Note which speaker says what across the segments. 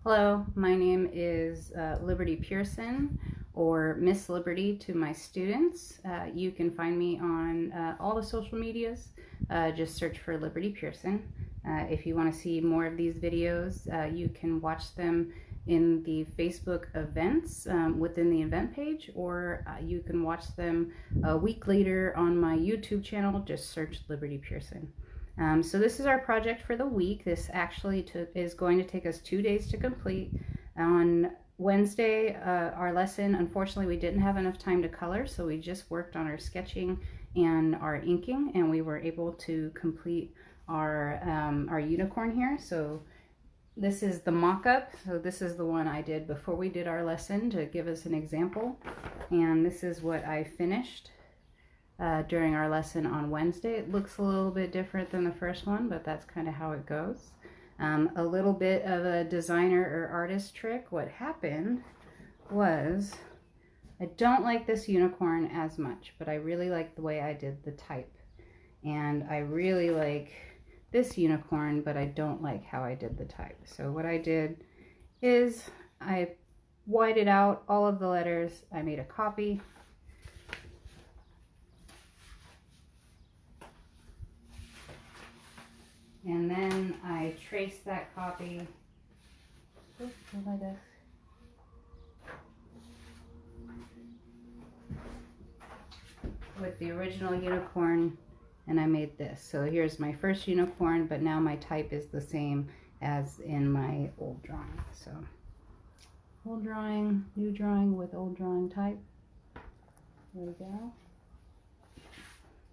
Speaker 1: Hello, my name is Liberty Pearson, or Miss Liberty to my students. You can find me on all the social medias. Just search for Liberty Pearson. If you want to see more of these videos, you can watch them in the Facebook events within the event page, or you can watch them a week later on my YouTube channel. Just search Liberty Pearson. So this is our project for the week. This actually is going to take us 2 days to complete. On Wednesday, our lesson, unfortunately, we didn't have enough time to color, so we just worked on our sketching and our inking, and we were able to complete our unicorn here. So this is the mock-up. So this is the one I did before we did our lesson to give us an example, and this is what I finished during our lesson on Wednesday. It looks a little bit different than the first one, but that's kind of how it goes. A little bit of a designer or artist trick. What happened was, I don't like this unicorn as much, but I really like the way I did the type. And I really like this unicorn, but I don't like how I did the type. So what I did is I whited out all of the letters. I made a copy. And then I traced that copy with the original unicorn, and I made this. So here's my first unicorn, but now my type is the same as in my old drawing. So old drawing, new drawing with old drawing type. There we go.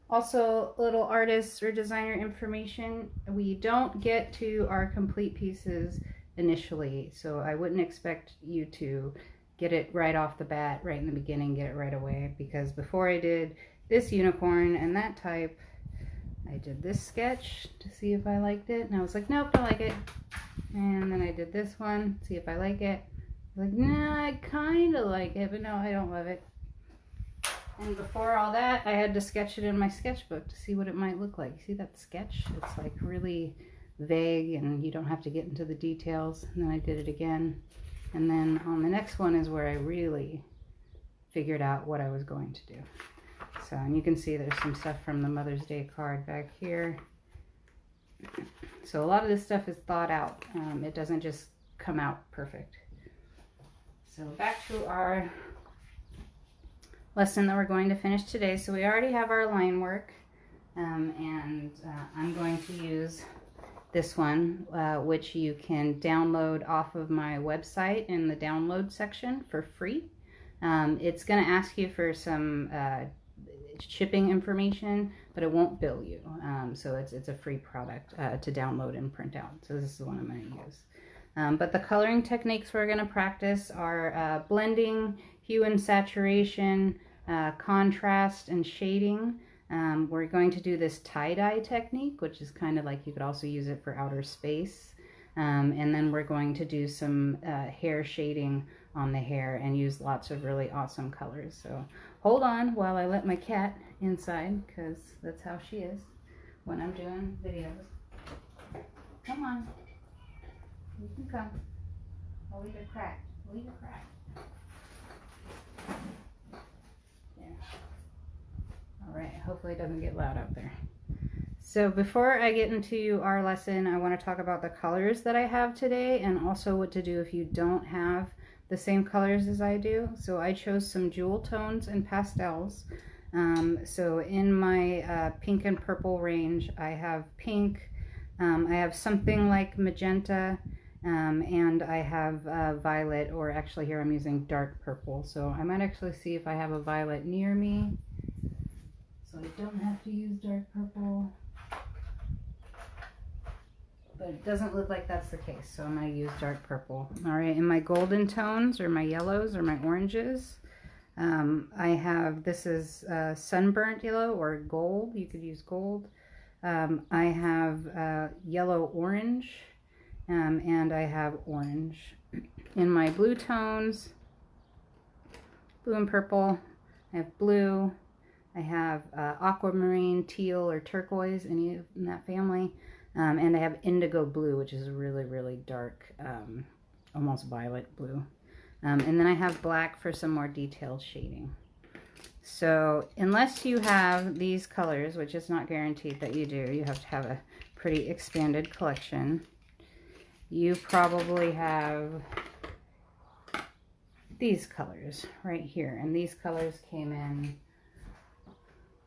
Speaker 1: Also, little artist or designer information. We don't get to our complete pieces initially, so I wouldn't expect you to get it right off the bat, right in the beginning, get it right away, because before I did this unicorn and that type, I did this sketch to see if I liked it, and I was like, nope, don't like it. And then I did this one, see if I like it. I was like, nah, I kind of like it, but no, I don't love it. And before all that, I had to sketch it in my sketchbook to see what it might look like. See that sketch? It's like really vague and you don't have to get into the details. And then I did it again. And then on the next one is where I really figured out what I was going to do. So, and you can see there's some stuff from the Mother's Day card back here. So a lot of this stuff is thought out. It doesn't just come out perfect. So back to our lesson that we're going to finish today. So we already have our line work, and I'm going to use this one, which you can download off of my website in the download section for free. It's going to ask you for some shipping information, but it won't bill you. So it's a free product to download and print out. So this is the one I'm going to use. But the coloring techniques we're going to practice are blending, hue and saturation, contrast and shading. We're going to do this tie-dye technique, which is kind of like you could also use it for outer space. And then we're going to do some hair shading on the hair and use lots of really awesome colors. So hold on while I let my cat inside, because that's how she is when I'm doing videos. Come on. You can come. I'll leave it cracked. Leave it cracked. There. All right. Hopefully it doesn't get loud out there. So before I get into our lesson, I want to talk about the colors that I have today and also what to do if you don't have the same colors as I do. So I chose some jewel tones and pastels. So in my pink and purple range, I have pink, I have something like magenta, and I have violet, or actually here I'm using dark purple. So I might actually see if I have a violet near me, so I don't have to use dark purple. But it doesn't look like that's the case, so I'm going to use dark purple. All right, in my golden tones, or my yellows, or my oranges, I have, this is sunburnt yellow or gold. You could use gold. I have yellow orange, and I have orange. In my blue tones, blue and purple, I have blue. I have aquamarine, teal, or turquoise, any in that family. And I have indigo blue, which is a really, really dark almost violet blue. And then I have black for some more detailed shading. So unless you have these colors, which is not guaranteed that you do, you have to have a pretty expanded collection. You probably have these colors right here. And these colors came in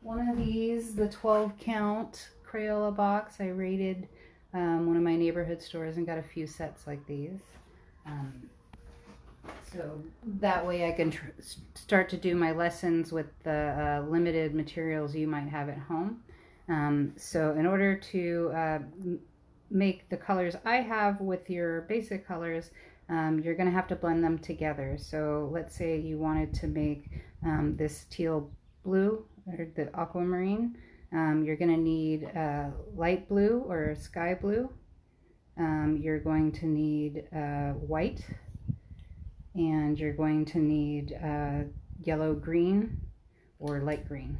Speaker 1: one of these, the 12 count Crayola box. I raided one of my neighborhood stores and got a few sets like these. So that way I can start to do my lessons with the limited materials you might have at home. So in order to make the colors I have with your basic colors, you're going to have to blend them together. So let's say you wanted to make this teal blue, or the aquamarine. You're going to need light blue or sky blue. You're going to need white, and you're going to need yellow green or light green.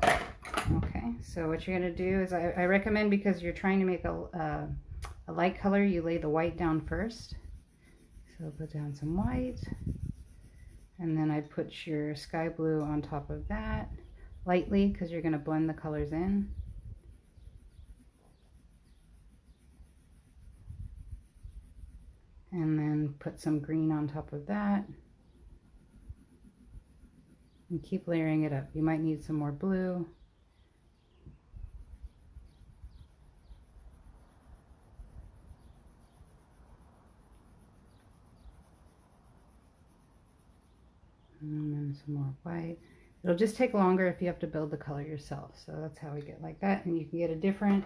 Speaker 1: Okay, so what you're going to do is I recommend, because you're trying to make a light color, you lay the white down first. So put down some white, and then I put your sky blue on top of that lightly, because you're going to blend the colors in. And then put some green on top of that. And keep layering it up. You might need some more blue. And then some more white. It'll just take longer if you have to build the color yourself. So that's how we get like that. And you can get a different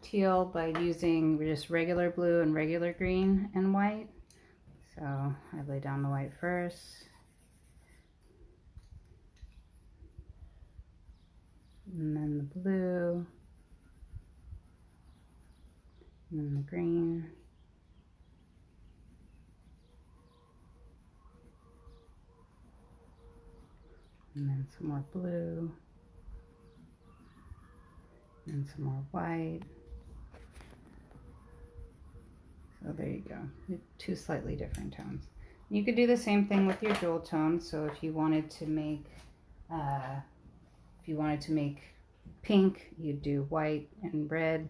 Speaker 1: teal by using just regular blue and regular green and white. So I lay down the white first. And then the blue. And then the green. And then some more blue, and some more white. So there you go, two slightly different tones. You could do the same thing with your jewel tones. So if you wanted to make, pink, you'd do white and red.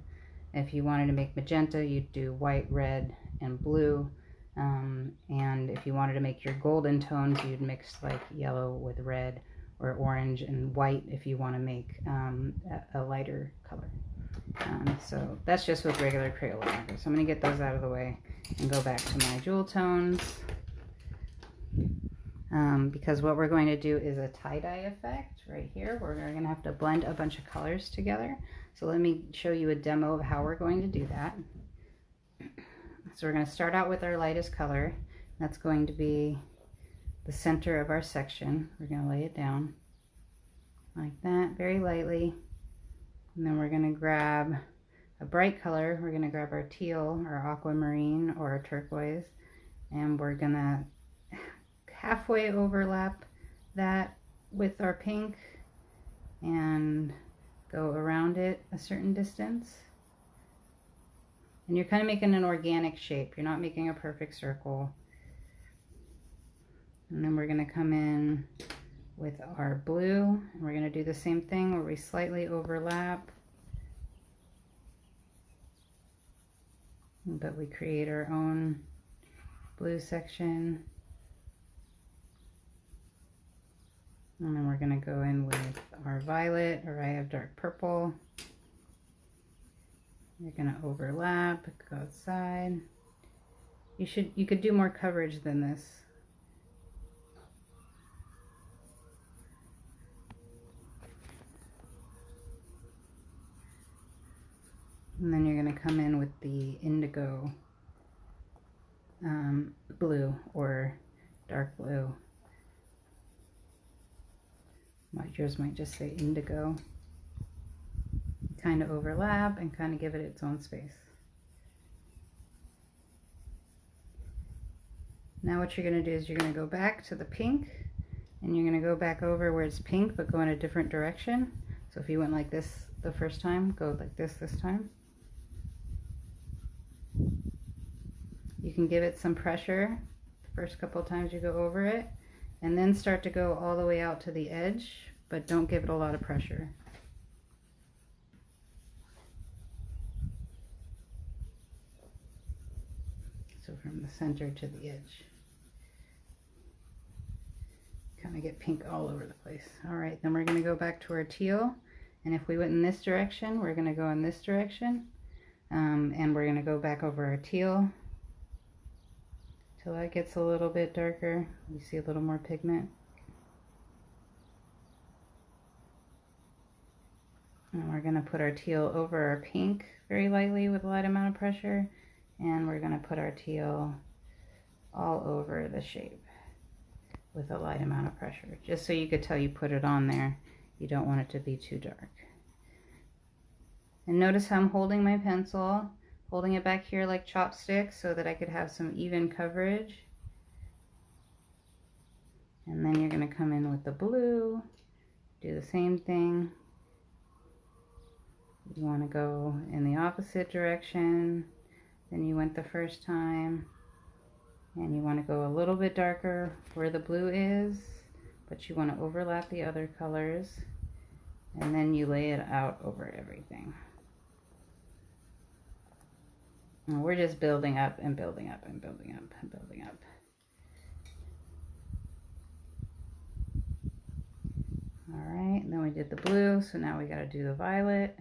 Speaker 1: If you wanted to make magenta, you'd do white, red, and blue. And if you wanted to make your golden tones, you'd mix like yellow with red, or orange and white if you want to make a lighter color. So that's just with regular Crayola markers. So I'm going to get those out of the way and go back to my jewel tones. Because what we're going to do is a tie-dye effect right here. We're going to have to blend a bunch of colors together. So let me show you a demo of how we're going to do that. So we're going to start out with our lightest color. That's going to be the center of our section. We're going to lay it down like that, very lightly. And then we're going to grab a bright color. We're going to grab our teal, or aquamarine, or our turquoise. And we're going to halfway overlap that with our pink and go around it a certain distance. And you're kind of making an organic shape. You're not making a perfect circle. And then we're going to come in with our blue. And we're going to do the same thing where we slightly overlap. But we create our own blue section. And then we're going to go in with our violet, or I have dark purple. You're going to overlap, go outside. You could do more coverage than this. And then you're going to come in with the indigo blue, or dark blue. Yours might just say indigo. Kind of overlap and kind of give it its own space. Now what you're going to do is you're going to go back to the pink, and you're going to go back over where it's pink but go in a different direction. So if you went like this the first time, go like this time. You You can give it some pressure the first couple times you go over it, and then start to go all the way out to the edge, but don't give it a lot of pressure. So from the center to the edge. Kind of get pink all over the place. All right, then we're going to go back to our teal, and if we went in this direction, we're going to go in this direction, and we're going to go back over our teal till that gets a little bit darker. You see a little more pigment. And we're going to put our teal over our pink very lightly with a light amount of pressure, and we're going to put our teal all over the shape with a light amount of pressure, just so you could tell you put it on there. You don't want it to be too dark. And notice how I'm holding my pencil, holding it back here like chopsticks so that I could have some even coverage. And then you're going to come in with the blue, do the same thing. You want to go in the opposite direction than you went the first time. And you want to go a little bit darker where the blue is, but you want to overlap the other colors, and then you lay it out over everything. And we're just building up and building up and building up and building up. All right, and then we did the blue, so now we got to do the violet.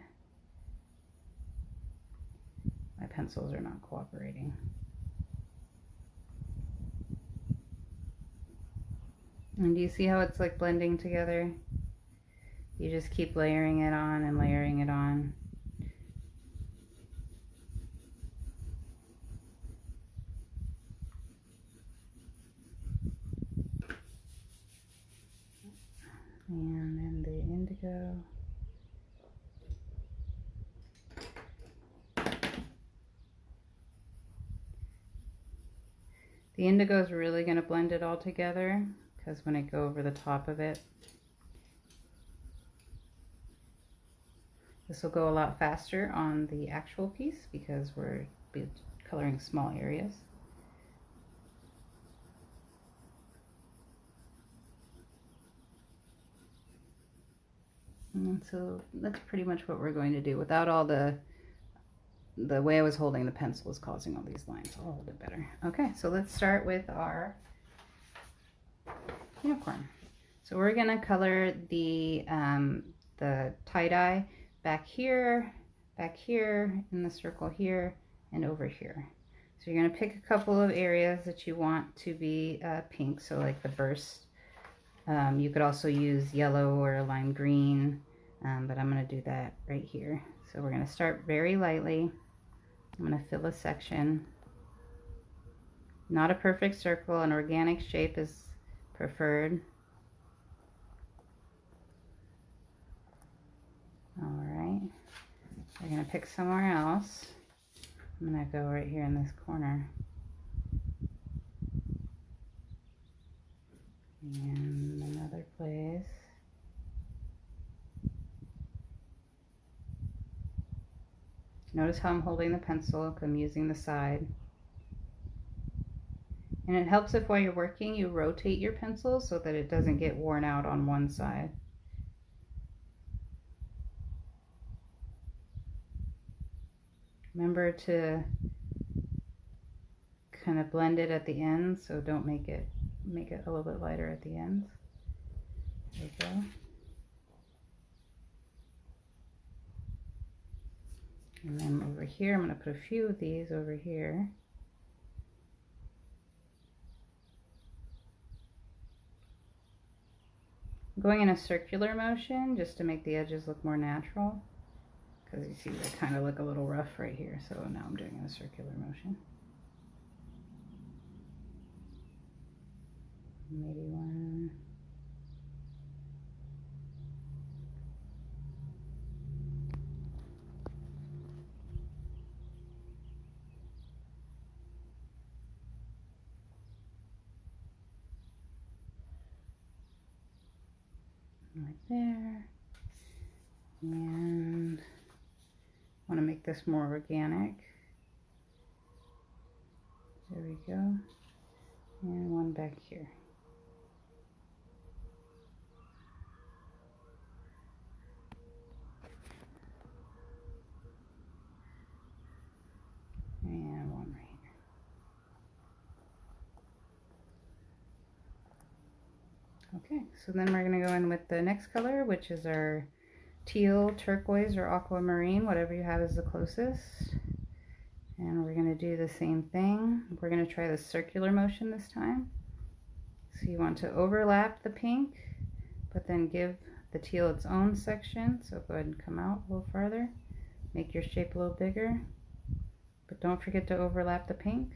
Speaker 1: My pencils are not cooperating. And do you see how it's like blending together? You just keep layering it on and layering it on. And then the indigo. The indigo is really going to blend it all together, because when I go over the top of it, this will go a lot faster on the actual piece because we're coloring small areas. And so that's pretty much what we're going to do without all the way I was holding the pencil was causing all these lines. I'll hold it better. Okay, so let's start with our unicorn. So we're gonna color the tie-dye back here, in the circle here, and over here. So you're gonna pick a couple of areas that you want to be pink, so like the burst. You could also use yellow or lime green, but I'm gonna do that right here. So we're gonna start very lightly. I'm gonna fill a section. Not a perfect circle, an organic shape is preferred. All right, we're gonna pick somewhere else. I'm gonna go right here in this corner. And another place. Notice how I'm holding the pencil, I'm using the side. And it helps if while you're working you rotate your pencil so that it doesn't get worn out on one side. Remember to kind of blend it at the ends, so don't make it a little bit lighter at the ends. There you go. And then over here, I'm going to put a few of these over here. I'm going in a circular motion just to make the edges look more natural, because you see they kind of look a little rough right here, so now I'm doing in a circular motion. Maybe one. Right there. And I want to make this more organic. There we go. And one back here. And one right here. Okay, so then we're going to go in with the next color, which is our teal, turquoise, or aquamarine, whatever you have is the closest. And we're going to do the same thing. We're going to try the circular motion this time. So you want to overlap the pink, but then give the teal its own section. So go ahead and come out a little farther. Make your shape a little bigger, but don't forget to overlap the pink.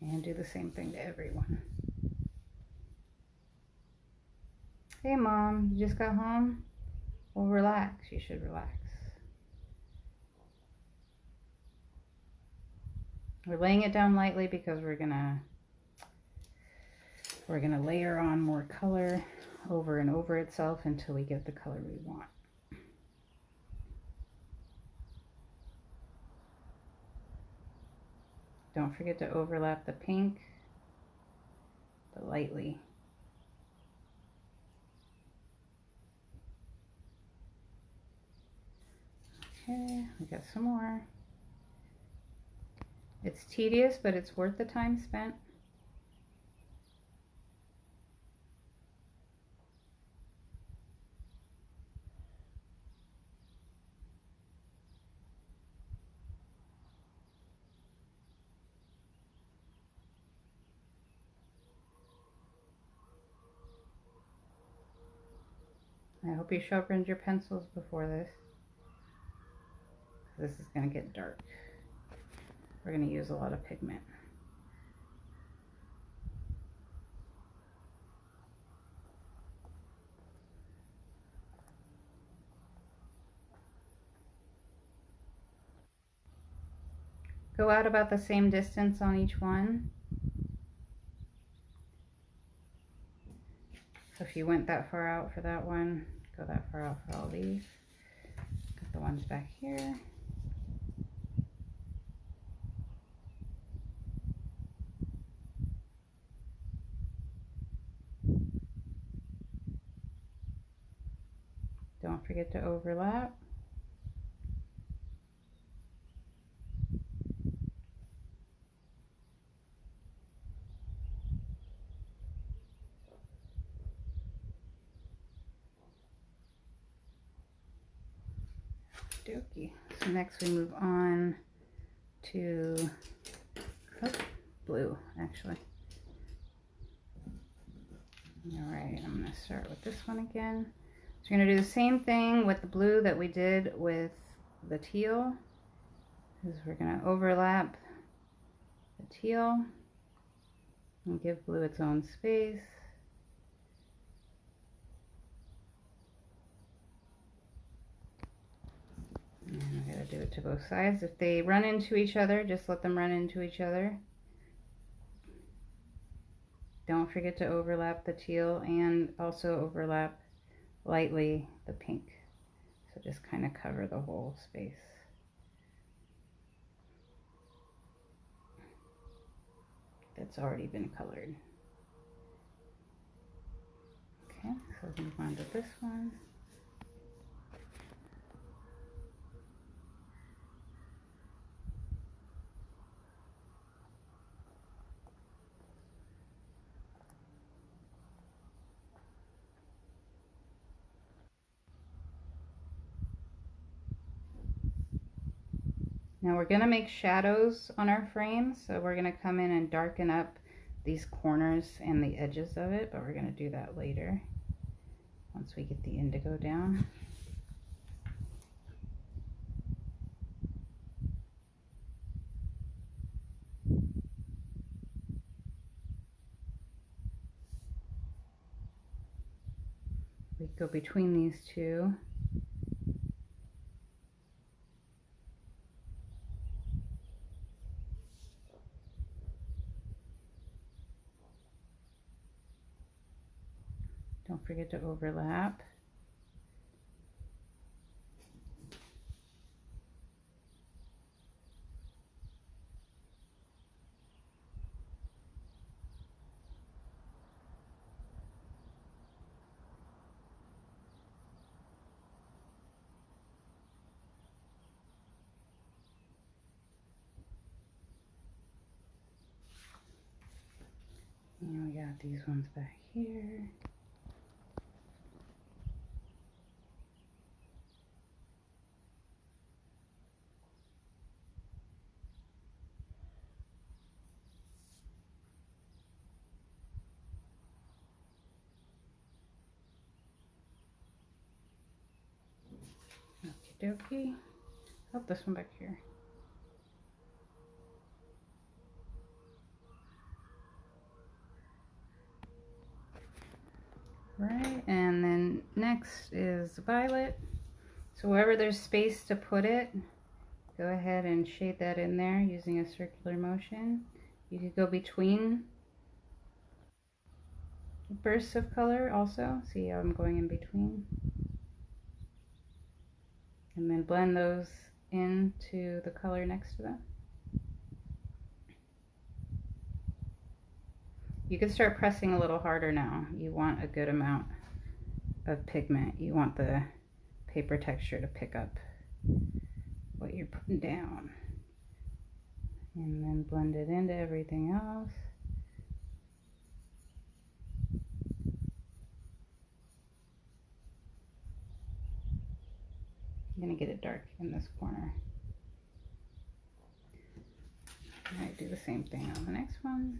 Speaker 1: And do the same thing to everyone. Hey Mom, you just got home? Well, relax. You should relax. We're laying it down lightly because we're gonna layer on more color over and over itself until we get the color we want. Don't forget to overlap the pink, but lightly. Okay, we got some more. It's tedious, but it's worth the time spent. I hope you sharpened your pencils before this. This is going to get dark. We're going to use a lot of pigment. Go out about the same distance on each one. So if you went that far out for that one, go that far out for all these. Got the ones back here. Don't forget to overlap. Okey-dokey. So next we move on to blue, actually. All right, I'm going to start with this one again. So we're going to do the same thing with the blue that we did with the teal. Is we're going to overlap the teal and give blue its own space. And I gotta do it to both sides. If they run into each other, just let them run into each other. Don't forget to overlap the teal and also overlap lightly the pink. So just kind of cover the whole space. That's already been colored. Okay, so let's move on to this one. Now we're going to make shadows on our frame, so we're going to come in and darken up these corners and the edges of it, but we're going to do that later once we get the indigo down. We go between these two. Don't forget to overlap. And we got these ones back here. Okie dokie. Oh, this one back here. Right, and then next is violet. So wherever there's space to put it, go ahead and shade that in there using a circular motion. You could go between bursts of color also. See how I'm going in between? And then blend those into the color next to them. You can start pressing a little harder now. You want a good amount of pigment. You want the paper texture to pick up what you're putting down. And then blend it into everything else. I'm going to get it dark in this corner. I might do the same thing on the next one.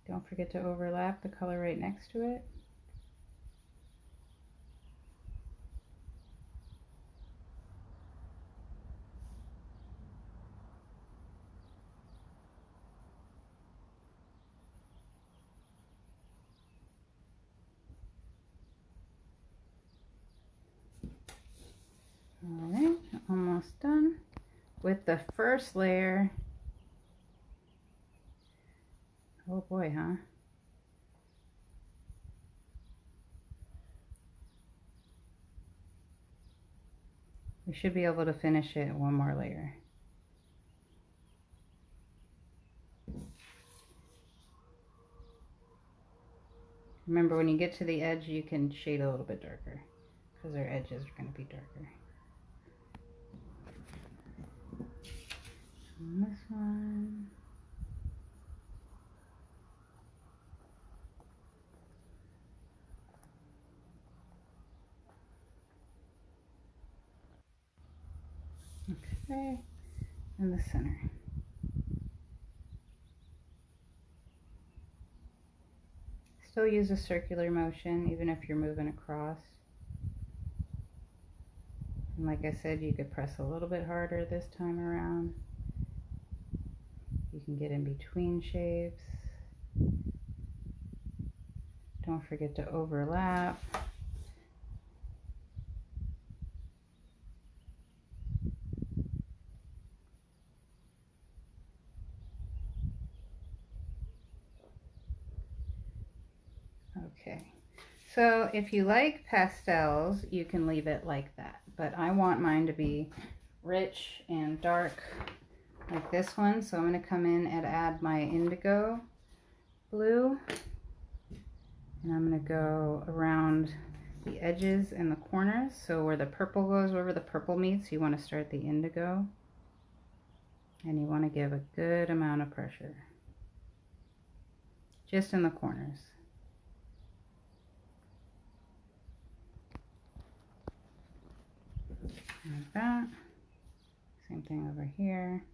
Speaker 1: Don't forget to overlap the color right next to it. Alright, almost done with the first layer. Oh boy, huh? We should be able to finish it one more layer. Remember, when you get to the edge, you can shade a little bit darker because our edges are going to be darker. And this one. Okay, in the center. Still use a circular motion even if you're moving across. And like I said, you could press a little bit harder this time around. You can get in between shapes. Don't forget to overlap. Okay, so if you like pastels, you can leave it like that, but I want mine to be rich and dark like this one, so I'm going to come in and add my indigo blue, and I'm going to go around the edges and the corners, so where the purple goes, wherever the purple meets, you want to start the indigo, and you want to give a good amount of pressure just in the corners. Like that. Same thing over here.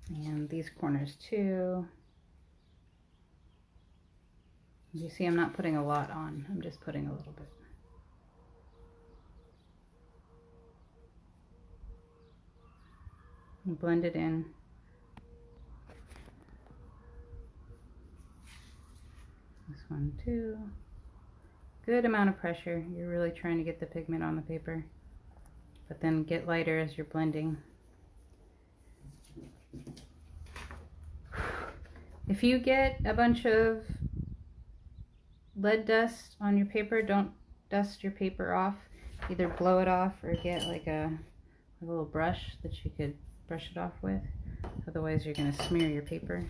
Speaker 1: And these corners too. You see, I'm not putting a lot on. I'm just putting a little bit. And blend it in. This one too. Good amount of pressure. You're really trying to get the pigment on the paper, but then get lighter as you're blending. If you get a bunch of lead dust on your paper, don't dust your paper off. Either blow it off or get like a little brush that you could brush it off with. Otherwise you're going to smear your paper.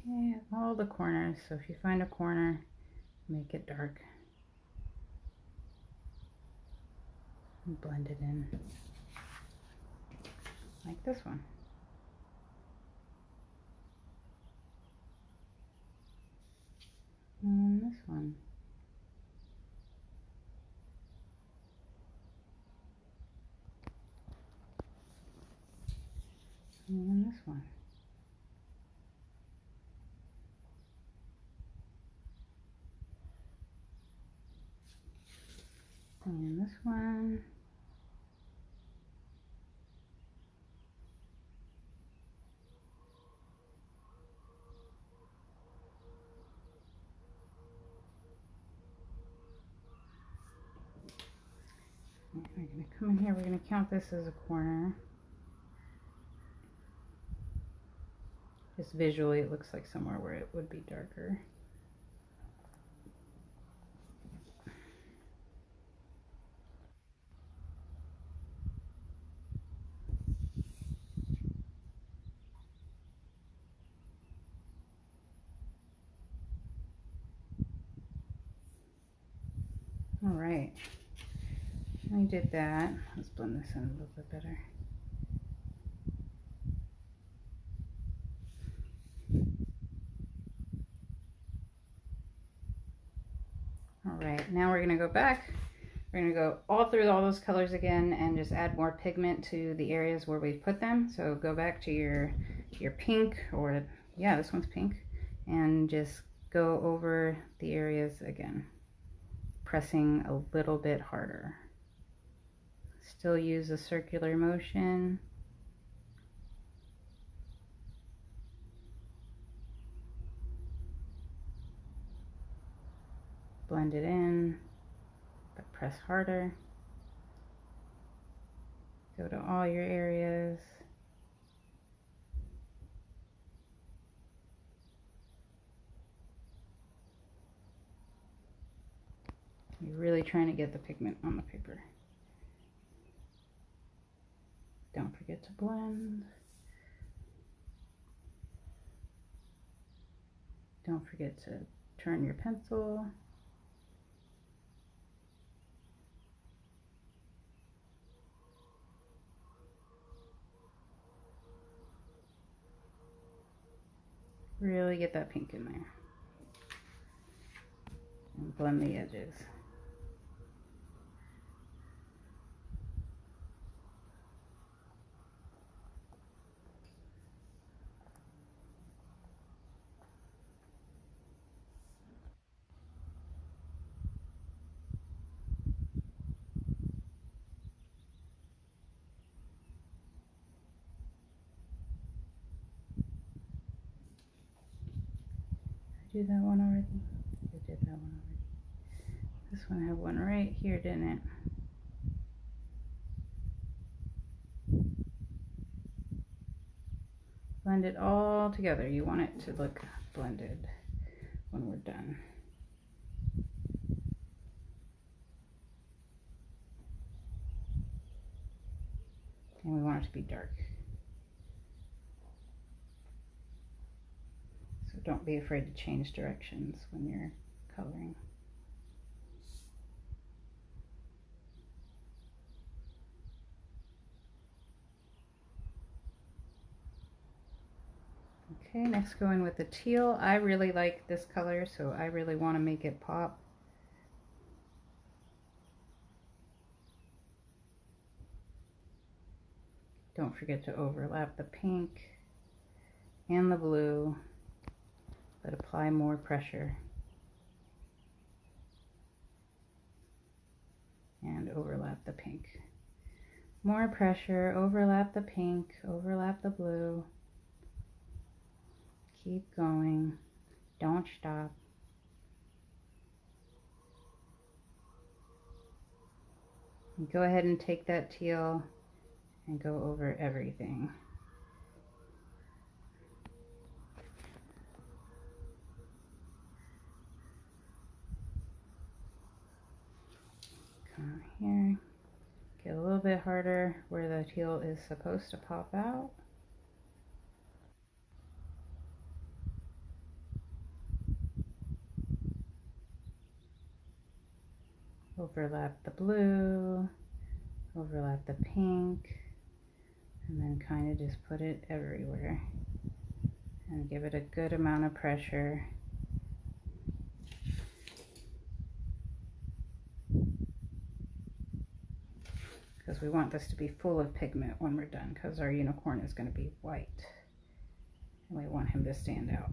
Speaker 1: Okay, all the corners. So if you find a corner, make it dark and blend it in like this one. And this one. And this one. And this one. We're going to come in here, we're going to count this as a corner. Just visually it looks like somewhere where it would be darker. All right, I did that. Let's blend this in a little bit better. All right, now we're gonna go back. We're gonna go all through all those colors again and just add more pigment to the areas where we've put them. So go back to your pink, or yeah, this one's pink, and just go over the areas again, pressing a little bit harder. Still use a circular motion. Blend it in, but press harder. Go to all your areas. You're really trying to get the pigment on the paper. Don't forget to blend. Don't forget to turn your pencil. Really get that pink in there. And blend the edges. Do that one already? I did that one already. This one had one right here, didn't it? Blend it all together. You want it to look blended when we're done. And we want it to be dark. So don't be afraid to change directions when you're coloring. Okay, next go in with the teal. I really like this color, so I really want to make it pop. Don't forget to overlap the pink and the blue, but apply more pressure. And overlap the pink. More pressure, overlap the pink, overlap the blue. Keep going, don't stop. And go ahead and take that teal and go over everything. Come here, get a little bit harder where the teal is supposed to pop out. overlap the blue, overlap the pink, and then kind of just put it everywhere and give it a good amount of pressure. Because we want this to be full of pigment when we're done, because our unicorn is going to be white and we want him to stand out.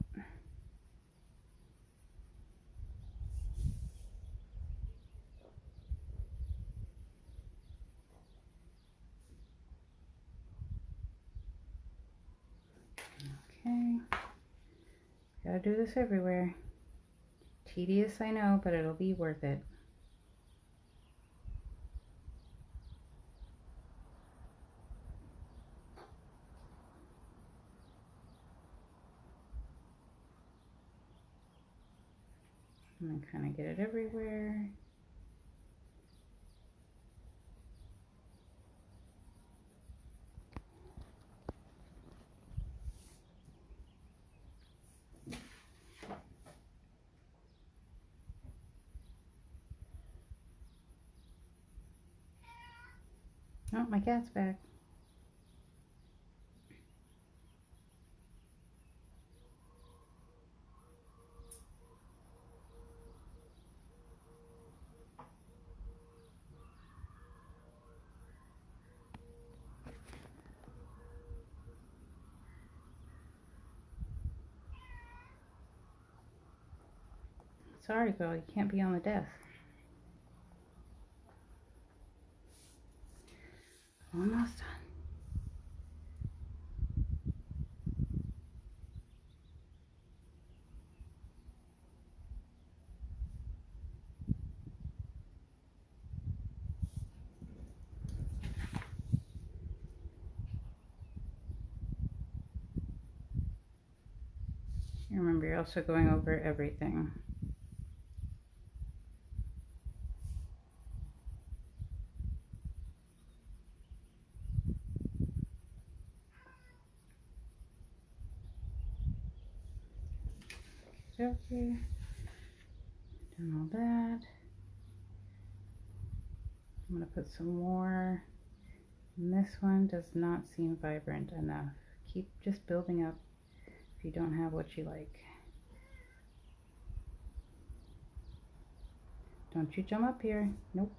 Speaker 1: Okay, gotta do this everywhere. Tedious, I know, but it'll be worth it. And then kind of get it everywhere. Oh, my cat's back. Sorry, girl, you can't be on the desk. Almost done. Remember, you're also going over everything. Okay, done all that. I'm going to put some more. And this one does not seem vibrant enough. Keep just building up if you don't have what you like. Don't you jump up here. Nope.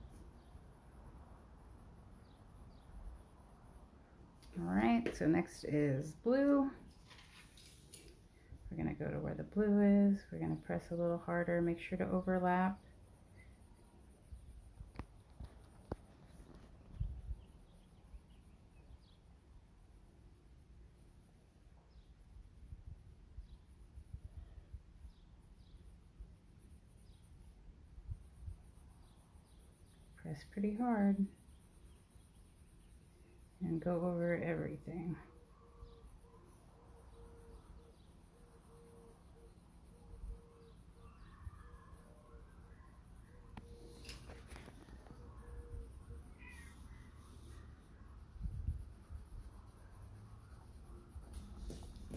Speaker 1: Alright, so next is blue. We're going to go to where the blue is. We're going to press a little harder. Make sure to overlap. Press pretty hard. And go over everything.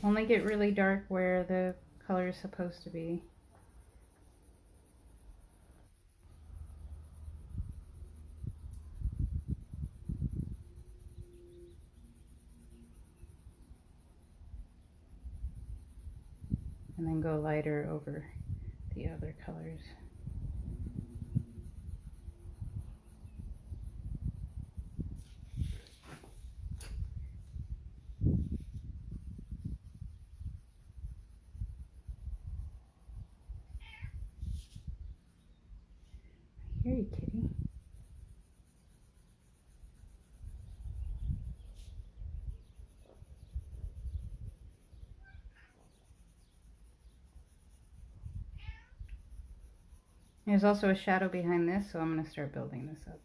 Speaker 1: Only get really dark where the color is supposed to be. And then go lighter over the other colors. I hear you, kitty. There's also a shadow behind this, so I'm going to start building this up.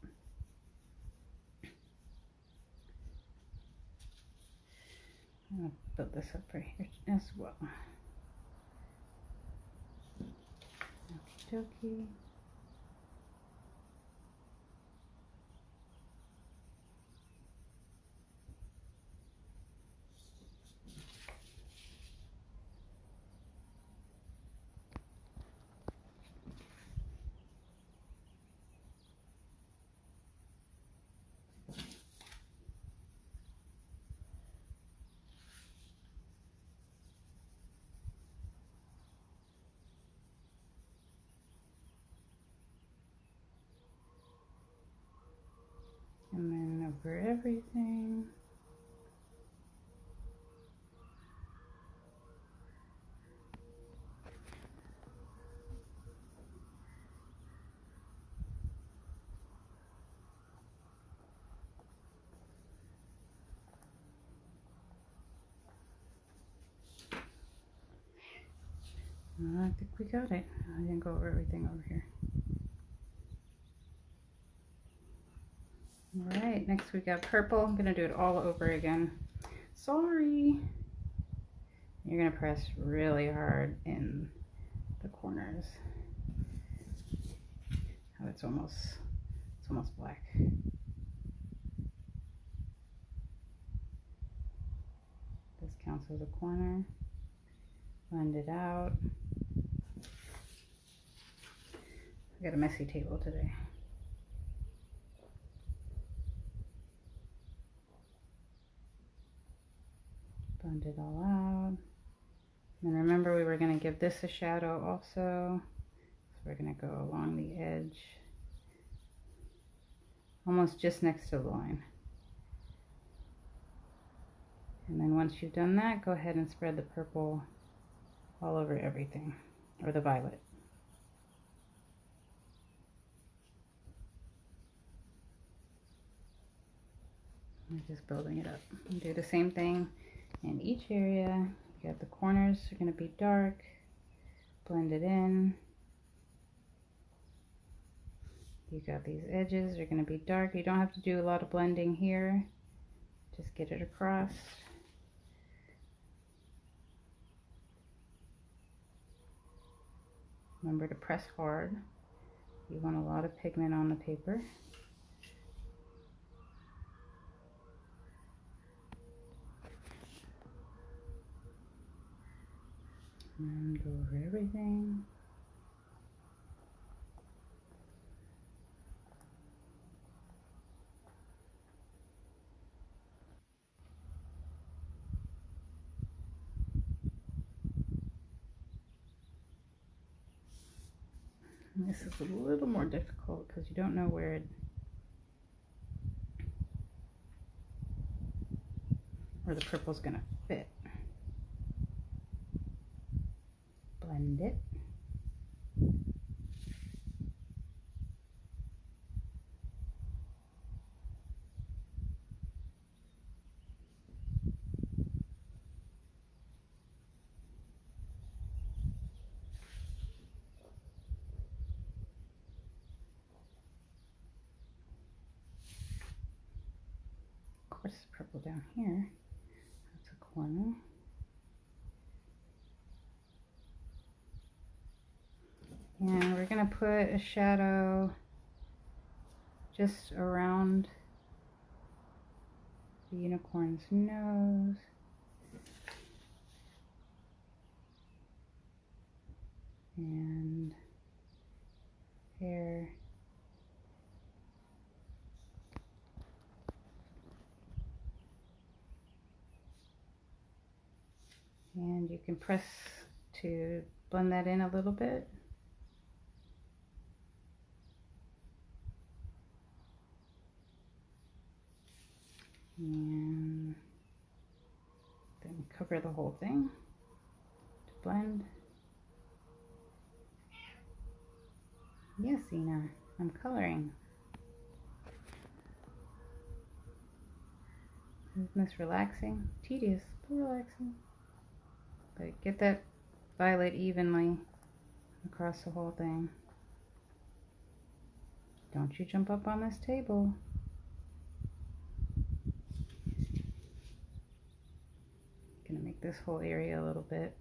Speaker 1: I'm going to build this up right here as well. Okie dokie. over everything. I think we got it. I didn't go over everything over here. Alright, next we got purple. I'm going to do it all over again. Sorry. You're going to press really hard in the corners. Oh, it's almost black. This counts as a corner. Blend it out. I got a messy table today. Blend it all out. And remember, we were going to give this a shadow also. So we're going to go along the edge, almost just next to the line. And then once you've done that, go ahead and spread the purple all over everything, or the violet. I'm just building it up. And do the same thing in each area. You got the corners are going to be dark. Blend it in. You got these edges are going to be dark. You don't have to do a lot of blending here. Just get it across. Remember to press hard. You want a lot of pigment on the paper. And go over everything. And this is a little more difficult because you don't know where the purple's gonna fit. Blend it. Of course, the purple down here. That's a corner. And we're going to put a shadow just around the unicorn's nose. And hair. And you can press to blend that in a little bit. And then cover the whole thing to blend. Yes, Ina, I'm coloring. Isn't this relaxing? Tedious, but relaxing. But get that violet evenly across the whole thing. Don't you jump up on this table. Gonna make this whole area a little bit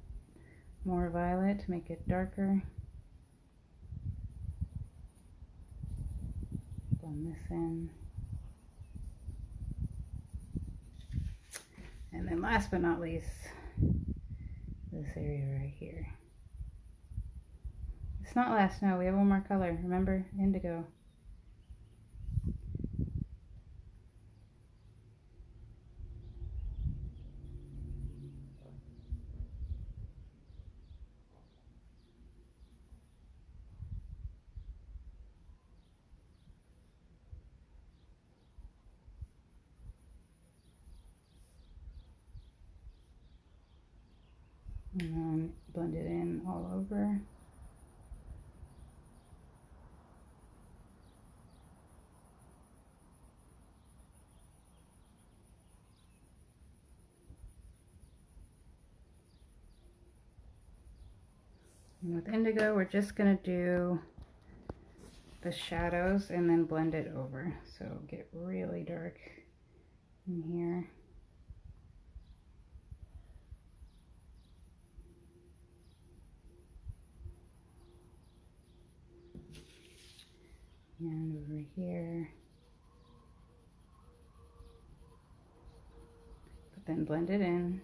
Speaker 1: more violet to make it darker. Blend this in. And then last but not least, this area right here. It's not last, no, we have one more color. Remember, indigo. And then blend it in all over. And with indigo, we're just going to do the shadows and then blend it over. So get really dark in here. And over here. But then blend it in.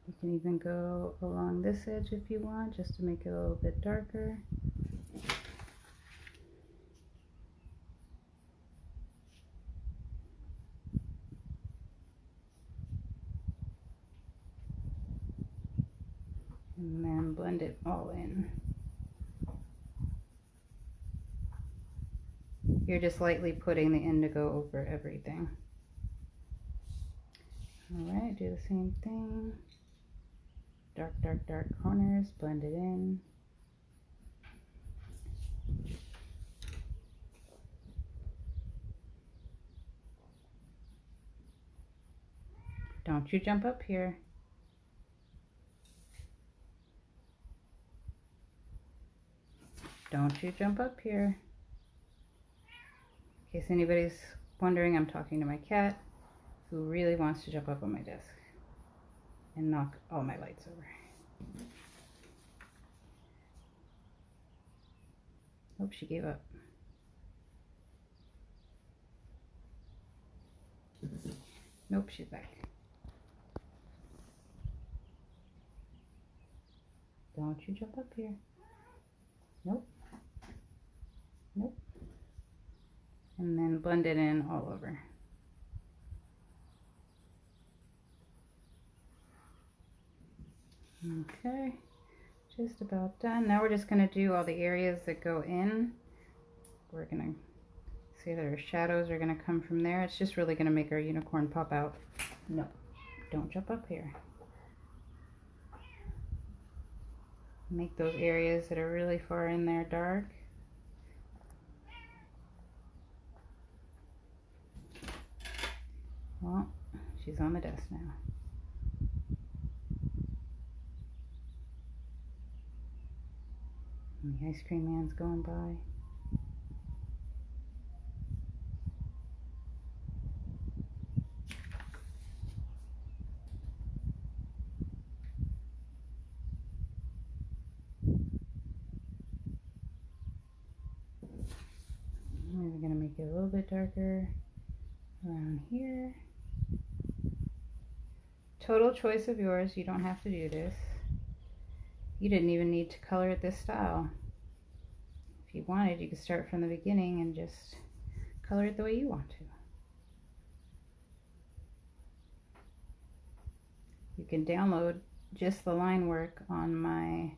Speaker 1: You can even go along this edge if you want, just to make it a little bit darker. And then blend it all in. You're just lightly putting the indigo over everything. Alright, do the same thing. Dark, dark, dark corners, blend it in. Don't you jump up here. Don't you jump up here. In case anybody's wondering, I'm talking to my cat who really wants to jump up on my desk and knock all my lights over. Hope she gave up. Nope, she's back. Don't you jump up here. Nope. Nope. And then blend it in all over. Okay, just about done. Now we're just going to do all the areas that go in. We're going to see that our shadows are going to come from there. It's just really going to make our unicorn pop out. No, don't jump up here. Make those areas that are really far in there dark. Well, she's on the desk now. And the ice cream man's going by. We're going to make it a little bit darker around here. Total choice of yours. You don't have to do this. You didn't even need to color it this style. If you wanted, you could start from the beginning and just color it the way you want to. You can download just the line work on my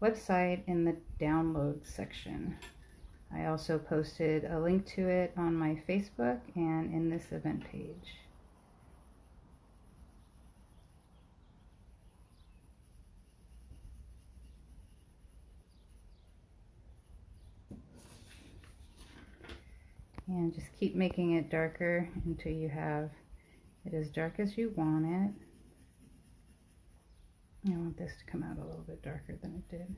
Speaker 1: website in the download section. I also posted a link to it on my Facebook and in this event page. And just keep making it darker until you have it as dark as you want it. I want this to come out a little bit darker than it did.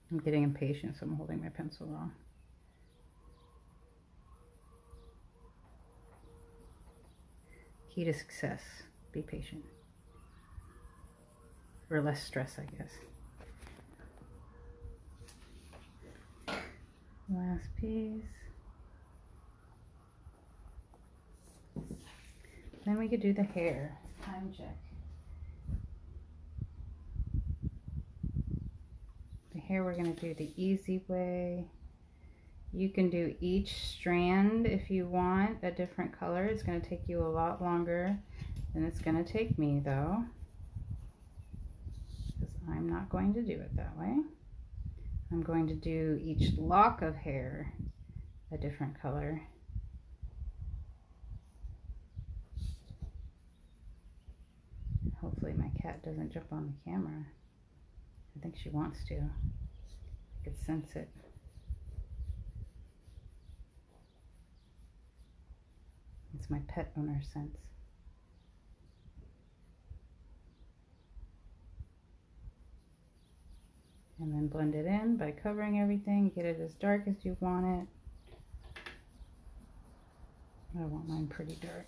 Speaker 1: I'm getting impatient, so I'm holding my pencil wrong. Key to success, be patient. Or less stress, I guess. Last piece. Then we could do the hair. Time check. The hair we're going to do the easy way. You can do each strand if you want a different color. It's going to take you a lot longer than it's going to take me though, because I'm not going to do it that way. I'm going to do each lock of hair a different color. Hopefully my cat doesn't jump on the camera. I think she wants to. I could sense it. It's my pet owner sense. And then blend it in by covering everything. Get it as dark as you want it. I want mine pretty dark.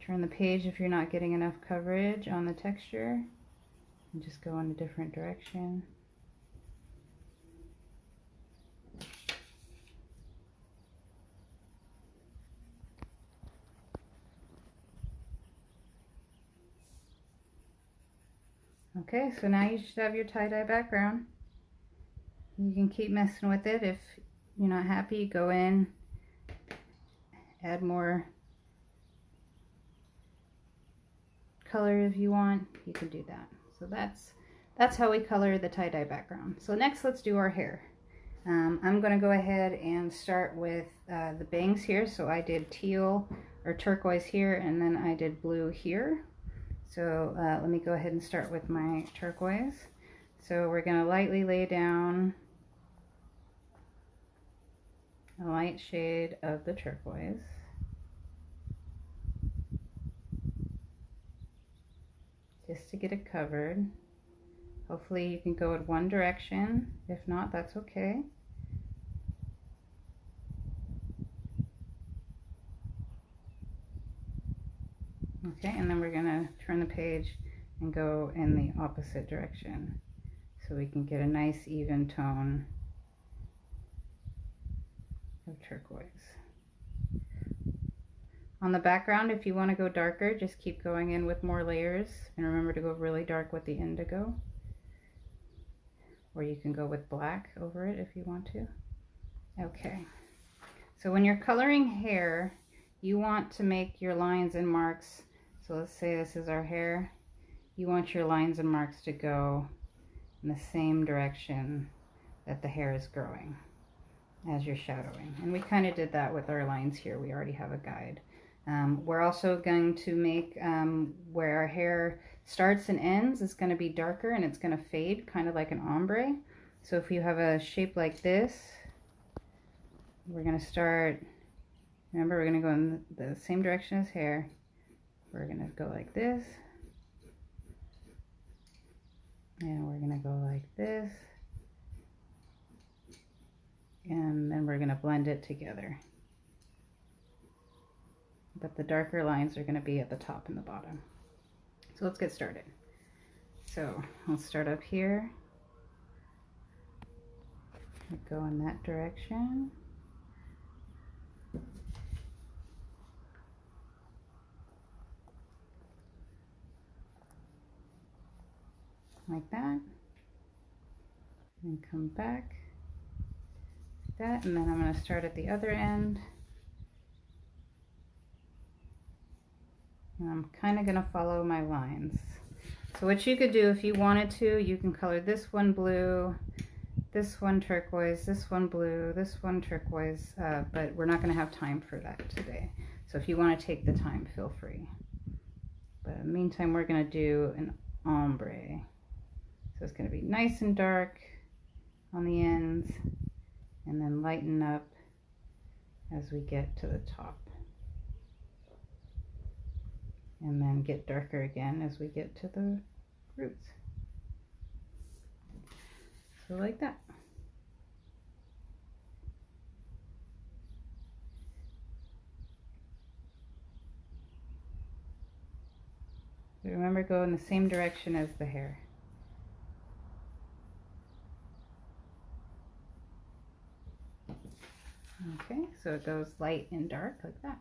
Speaker 1: Turn the page if you're not getting enough coverage on the texture, and just go in a different direction. Okay, so now you should have your tie-dye background. You can keep messing with it. If you're not happy, go in, add more color if you want. You can do that. So that's how we color the tie-dye background. So next, let's do our hair. I'm going to go ahead and start with the bangs here. So I did teal or turquoise here, and then I did blue here. So let me go ahead and start with my turquoise. So we're going to lightly lay down a light shade of the turquoise. Just to get it covered. Hopefully you can go in one direction. If not, that's okay. Okay, and then we're going to turn the page and go in the opposite direction so we can get a nice even tone of turquoise. On the background, if you want to go darker, just keep going in with more layers, and remember to go really dark with the indigo, or you can go with black over it if you want to. Okay, so when you're coloring hair, you want to make your lines and marks. So let's say this is our hair. You want your lines and marks to go in the same direction that the hair is growing as you're shadowing. And we kind of did that with our lines here. We already have a guide. We're also going to make where our hair starts and ends, it's going to be darker and it's going to fade, kind of like an ombre. So if you have a shape like this, we're going to start, remember, we're going to go in the same direction as hair. We're going to go like this, and we're going to go like this, and then we're going to blend it together. But the darker lines are going to be at the top and the bottom. So let's get started. So let's start up here. Go in that direction. Like that. And come back. Like that. And then I'm going to start at the other end. And I'm kind of going to follow my lines. So what you could do if you wanted to, you can color this one blue, this one turquoise, this one blue, this one turquoise, but we're not going to have time for that today. So if you want to take the time, feel free. But in the meantime, we're going to do an ombre. So it's going to be nice and dark on the ends, and then lighten up as we get to the top. And then get darker again as we get to the roots. So like that. Remember, go in the same direction as the hair. Okay, so it goes light and dark like that.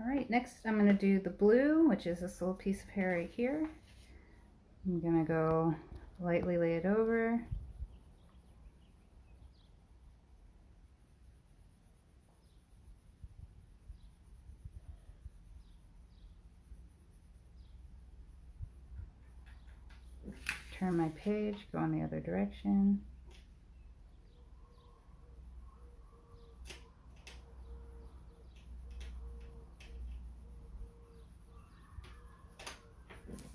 Speaker 1: All right, next I'm going to do the blue, which is this little piece of hair right here. I'm going to go lightly lay it over. turn my page, go in the other direction.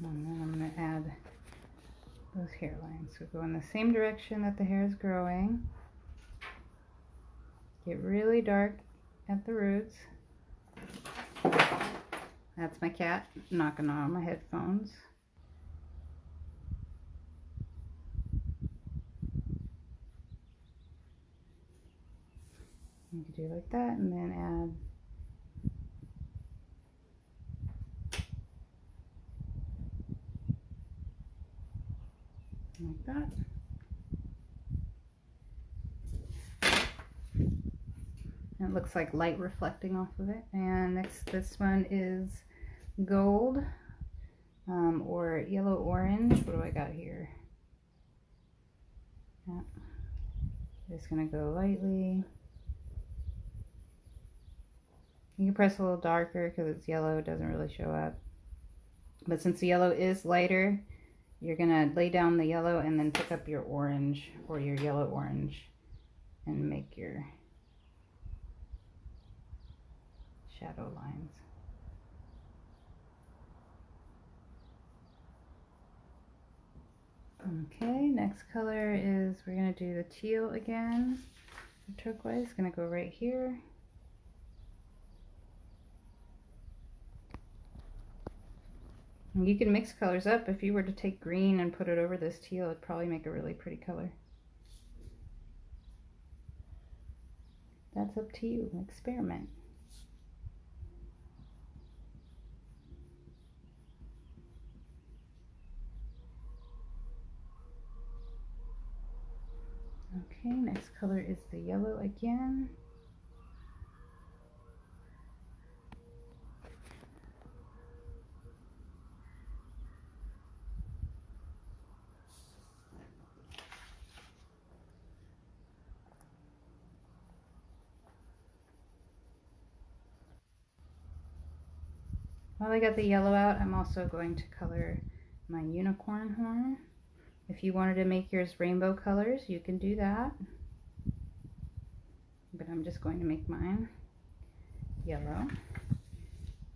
Speaker 1: And then I'm going to add those hairlines. So go in the same direction that the hair is growing. Get really dark at the roots. That's my cat knocking on my headphones. You can do like that and then add like that. And it looks like light reflecting off of it. And next, this one is gold or yellow orange. What do I got here? Yeah. Just gonna go lightly. You can press a little darker because it's yellow, it doesn't really show up. But since the yellow is lighter, you're gonna lay down the yellow and then pick up your orange or your yellow orange and make your shadow lines. Okay, next color is, we're gonna do the teal again. The turquoise is gonna go right here. And you can mix colors up. If you were to take green and put it over this teal, it'd probably make a really pretty color. That's up to you. Experiment. Okay, next color is the yellow again. While I got the yellow out, I'm also going to color my unicorn horn. If you wanted to make yours rainbow colors, you can do that. But I'm just going to make mine yellow.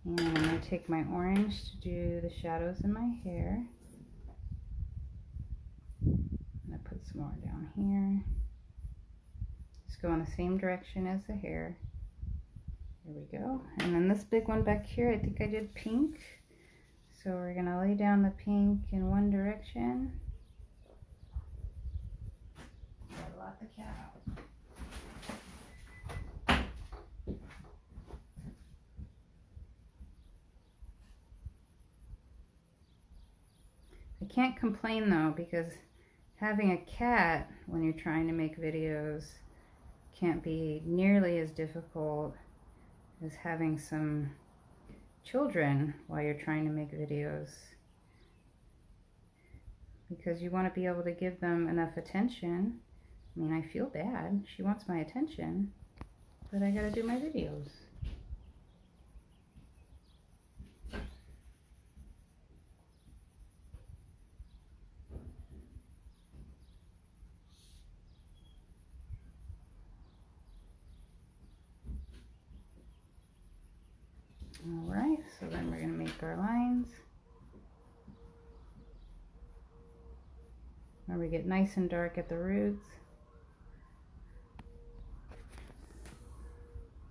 Speaker 1: And I'm going to take my orange to do the shadows in my hair. I'm going to put some more down here. Just go in the same direction as the hair. There we go. And then this big one back here, I think I did pink. So we're going to lay down the pink in one direction. Gotta let the cat out. I can't complain though, because having a cat when you're trying to make videos can't be nearly as difficult as having some children while you're trying to make videos, because you want to be able to give them enough attention. I mean, I feel bad. She wants my attention, but I gotta do my videos. Alright, so then we're going to make our lines. Remember, get nice and dark at the roots.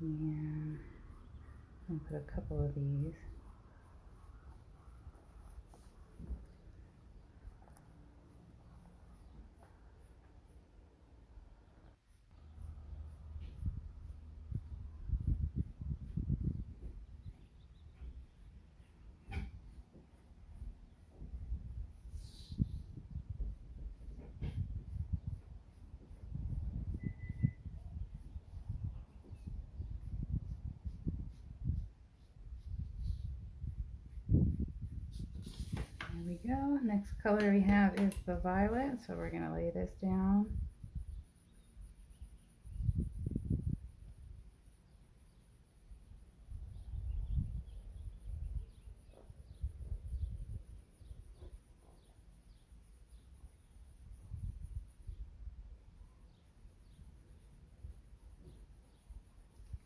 Speaker 1: And I'll put a couple of these. There we go. Next color we have is the violet, so we're going to lay this down.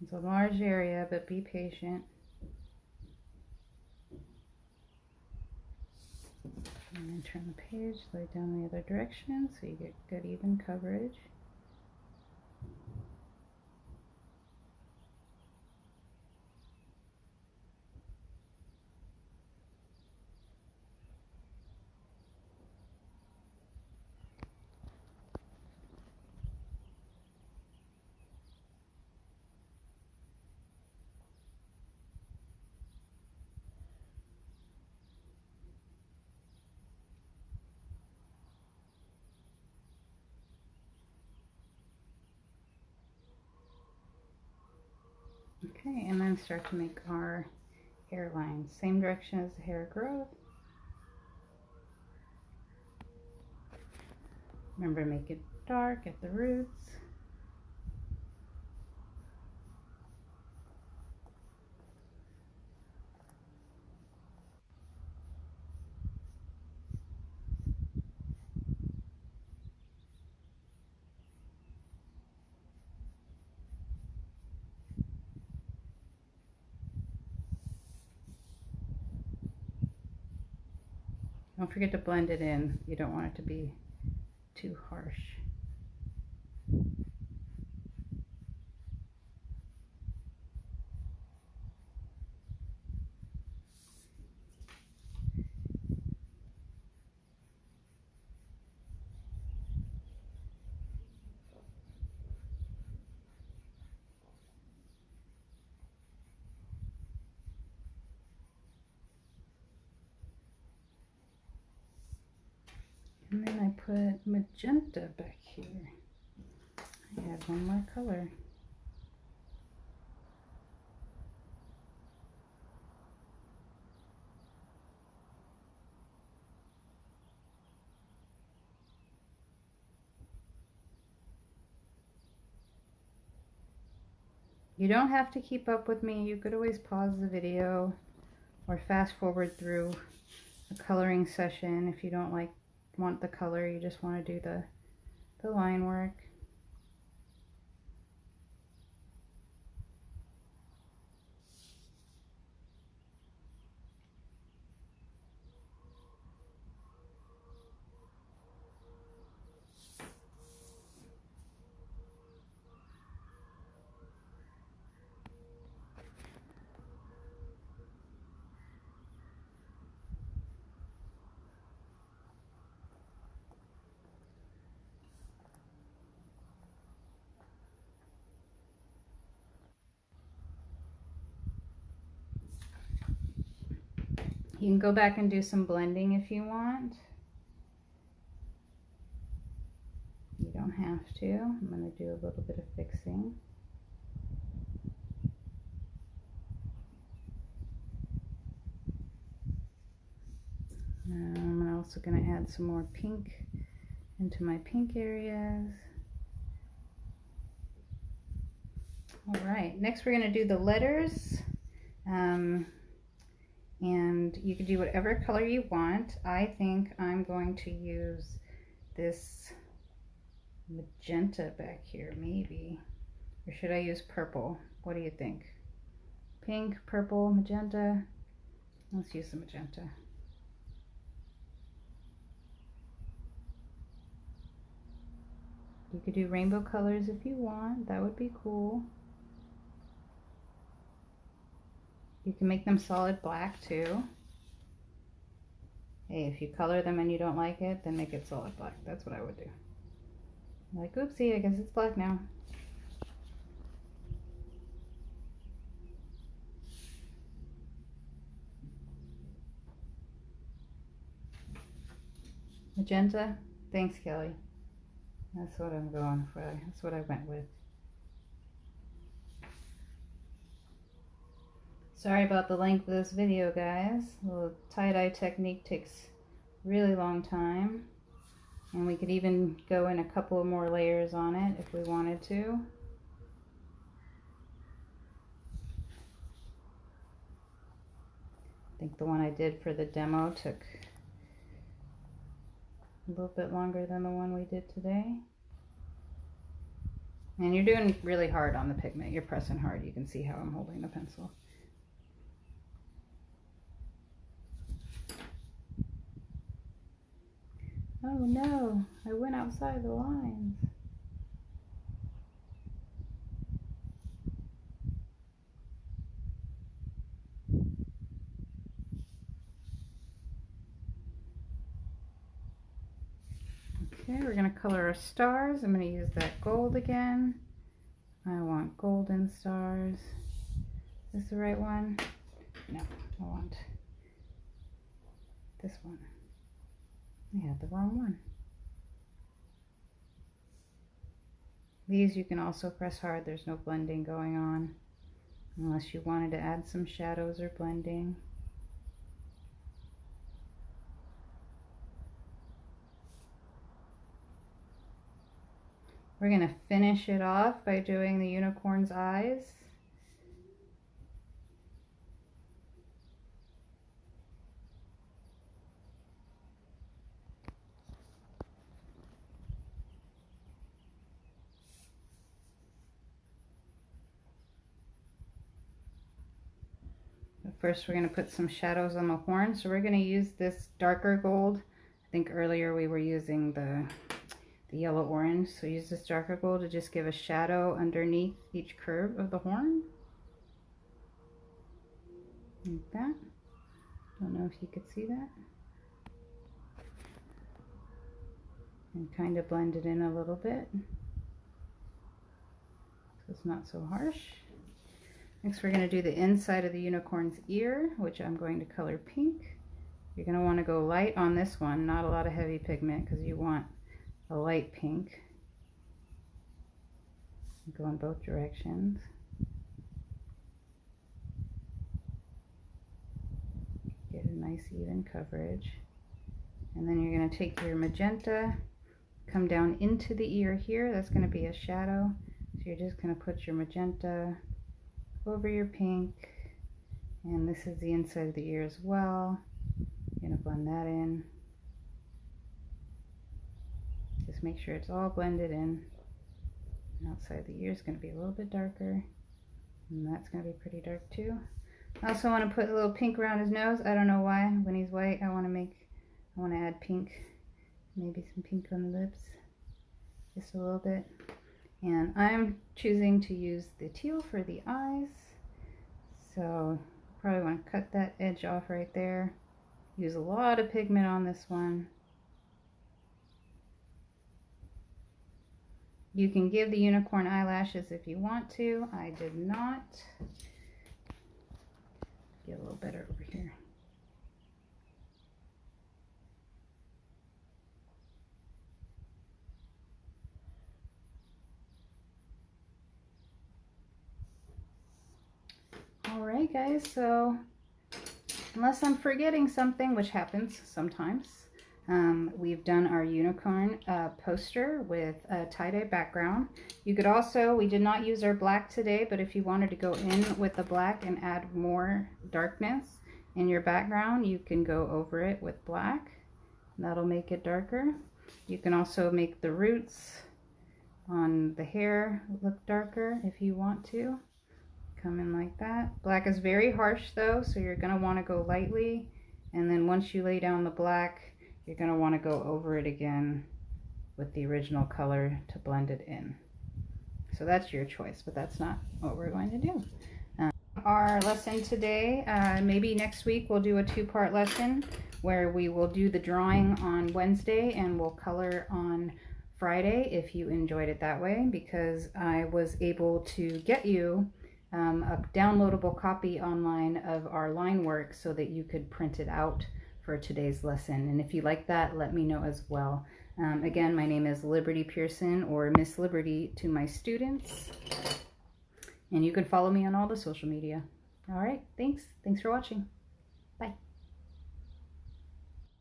Speaker 1: It's a large area, but be patient. And then turn the page, lay down the other direction so you get good even coverage. Okay, and then start to make our hairline. Same direction as the hair growth. Remember, make it dark at the roots. Don't forget to blend it in. You don't want it to be too harsh. And then I put magenta back here. I add one more color. You don't have to keep up with me. You could always pause the video or fast forward through a coloring session if you don't want the color, you just want to do the line work. You can go back and do some blending if you want. You don't have to. I'm going to do a little bit of fixing. I'm also going to add some more pink into my pink areas. All right, next we're going to do the letters. And you can do whatever color you want. I think I'm going to use this magenta back here, maybe. Or should I use purple? What do you think? Pink, purple, magenta? Let's use the magenta. You could do rainbow colors if you want. That would be cool. You can make them solid black too. Hey, if you color them and you don't like it, then make it solid black. That's what I would do. Like, oopsie, I guess it's black now. Magenta? Thanks, Kelly. That's what I'm going for. That's what I went with. Sorry about the length of this video, guys. The tie-dye technique takes a really long time. And we could even go in a couple of more layers on it if we wanted to. I think the one I did for the demo took a little bit longer than the one we did today. And you're doing really hard on the pigment. You're pressing hard. You can see how I'm holding the pencil. Oh no, I went outside the lines. Okay, we're going to color our stars. I'm going to use that gold again. I want golden stars. Is this the right one? No, I want this one. I had the wrong one. These you can also press hard. There's no blending going on unless you wanted to add some shadows or blending. We're going to finish it off by doing the unicorn's eyes. But first we're going to put some shadows on the horn. So we're going to use this darker gold. I think earlier we were using the yellow orange, so use this darker gold to just give a shadow underneath each curve of the horn. Like that. Don't know if you could see that. And kind of blend it in a little bit so it's not so harsh. Next we're going to do the inside of the unicorn's ear, which I'm going to color pink. You're going to want to go light on this one, not a lot of heavy pigment, because you want a light pink. Go in both directions. Get a nice even coverage. And then you're going to take your magenta, come down into the ear here. That's going to be a shadow. So you're just going to put your magenta over your pink. And this is the inside of the ear as well. You're going to blend that in. Just make sure it's all blended in. And outside the ear is going to be a little bit darker. And that's going to be pretty dark too. I also want to put a little pink around his nose. I don't know why. When he's white, I want to add pink. Maybe some pink on the lips. Just a little bit. And I'm choosing to use the teal for the eyes. So probably want to cut that edge off right there. Use a lot of pigment on this one. You can give the unicorn eyelashes if you want to. I did not. Get a little better over here. Alright guys, so unless I'm forgetting something, which happens sometimes, we've done our unicorn poster with a tie-dye background. You could also, we did not use our black today, but if you wanted to go in with the black and add more darkness in your background, you can go over it with black. That'll make it darker. You can also make the roots on the hair look darker if you want to. Come in like that. Black is very harsh though, so you're going to want to go lightly, and then once you lay down the black, you're going to want to go over it again with the original color to blend it in. So that's your choice, but that's not what we're going to do. Our lesson today, maybe next week we'll do a two-part lesson where we will do the drawing on Wednesday and we'll color on Friday if you enjoyed it that way, because I was able to get you a downloadable copy online of our line work so that you could print it out for today's lesson. And if you like that, let me know as well. Again, my name is Liberty Pearson, or Miss Liberty to my students. And you can follow me on all the social media. All right, thanks. Thanks for watching. Bye.